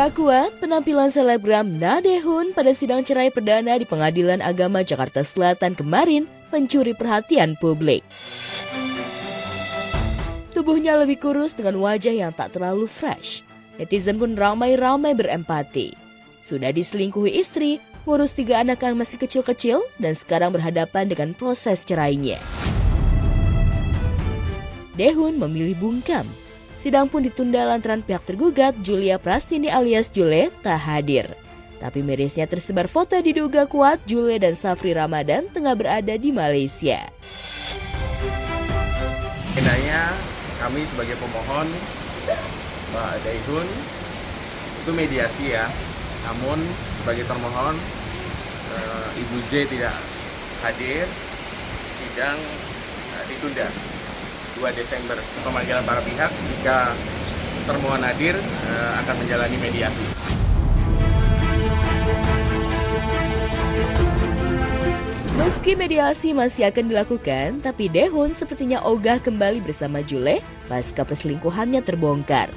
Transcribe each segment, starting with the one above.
Pura-pura kuat, penampilan selebgram Na Dae-hoon pada sidang cerai perdana di Pengadilan Agama Jakarta Selatan kemarin mencuri perhatian publik. Tubuhnya lebih kurus dengan wajah yang tak terlalu fresh. Netizen pun ramai-ramai berempati. Sudah diselingkuhi istri, ngurus 3 anak yang masih kecil-kecil, dan sekarang berhadapan dengan proses cerainya. Dae-hoon memilih bungkam. Sidang pun ditunda lantaran pihak tergugat Julia Prastini alias Jule tak hadir. Tapi mirisnya tersebar foto diduga kuat Jule dan Safri Ramadan tengah berada di Malaysia. Agendanya kami sebagai pemohon Mbak Dae-hoon itu mediasi ya. Namun sebagai termohon Ibu J tidak hadir, sidang ditunda 2 Desember. Pemanggilan para pihak jika termohon hadir akan menjalani mediasi. Meski mediasi masih akan dilakukan, tapi Dae-hoon sepertinya ogah kembali bersama Jule pasca perselingkuhannya terbongkar.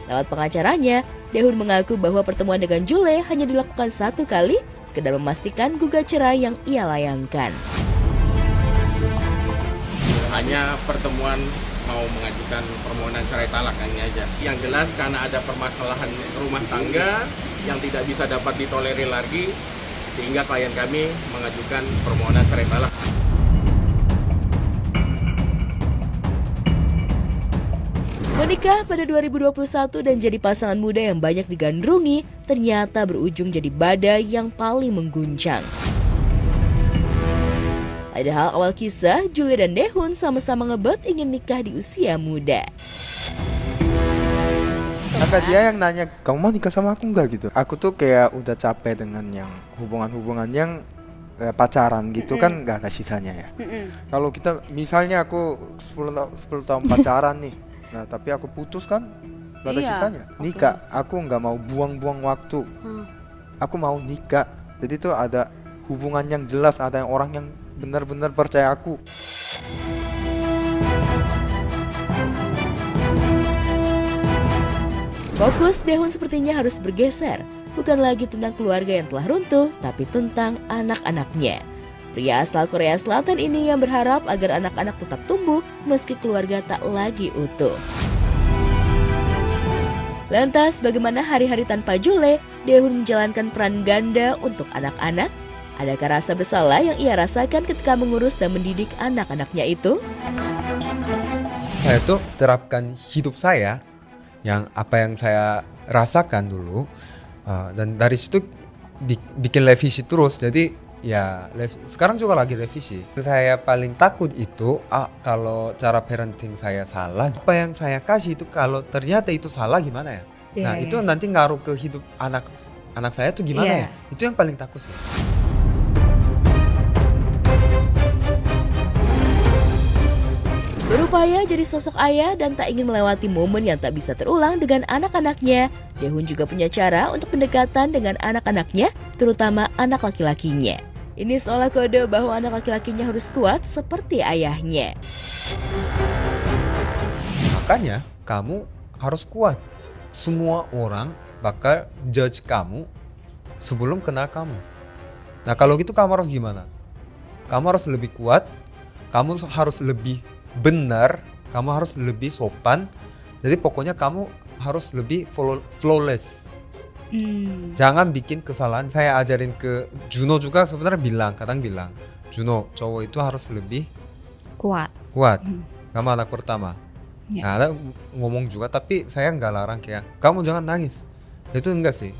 Lewat pengacaranya, Dae-hoon mengaku bahwa pertemuan dengan Jule hanya dilakukan 1 kali, sekedar memastikan gugat cerai yang ia layangkan. Hanya pertemuan mau mengajukan permohonan cerai talak hanya aja. Yang jelas karena ada permasalahan rumah tangga yang tidak bisa dapat ditolerir lagi, sehingga klien kami mengajukan permohonan cerai talak. Menikah pada 2021 dan jadi pasangan muda yang banyak digandrungi, ternyata berujung jadi badai yang paling mengguncang. Padahal awal kisah, Julia dan Dae-hoon sama-sama ngebet ingin nikah di usia muda. Maka dia yang nanya, kamu mau nikah sama aku nggak gitu? Aku tuh kayak udah capek dengan yang hubungan-hubungan yang pacaran gitu kan nggak ada sisanya ya. Kalau kita misalnya aku 10 tahun pacaran nih, nah tapi aku putus kan nggak ada sisanya. Nikah, aku nggak mau buang-buang waktu. Aku mau nikah. Jadi tuh ada hubungan yang jelas, ada yang orang yang benar-benar percaya aku. Fokus Dae-hoon sepertinya harus bergeser, bukan lagi tentang keluarga yang telah runtuh, tapi tentang anak-anaknya. Pria asal Korea Selatan ini yang berharap agar anak-anak tetap tumbuh meski keluarga tak lagi utuh. Lantas, bagaimana hari-hari tanpa Jule? Dae-hoon menjalankan peran ganda untuk anak-anak. Adakah rasa bersalah yang ia rasakan ketika mengurus dan mendidik anak-anaknya itu? Saya tuh terapkan hidup saya, yang apa yang saya rasakan dulu, dan dari situ bikin revisi terus. Jadi ya sekarang juga lagi revisi. Saya paling takut itu kalau cara parenting saya salah, apa yang saya kasih itu kalau ternyata itu salah gimana ya? Nah itu nanti ngaruh ke hidup anak saya tuh gimana ya? Itu yang paling takut sih. Berupaya jadi sosok ayah dan tak ingin melewati momen yang tak bisa terulang dengan anak-anaknya, Dae-hoon juga punya cara untuk pendekatan dengan anak-anaknya, terutama anak laki-lakinya. Ini seolah kode bahwa anak laki-lakinya harus kuat seperti ayahnya. Makanya kamu harus kuat. Semua orang bakal judge kamu sebelum kenal kamu. Nah kalau gitu kamu harus gimana? Kamu harus lebih kuat, kamu harus lebih benar, kamu harus lebih sopan. Jadi pokoknya kamu harus lebih flawless. Jangan bikin kesalahan. Saya ajarin ke Juno juga sebenarnya kadang bilang, Juno cowok itu harus lebih kuat. Kamu anak pertama. Nah, ada ngomong juga, tapi saya nggak larang kayak kamu jangan nangis. Itu enggak sih.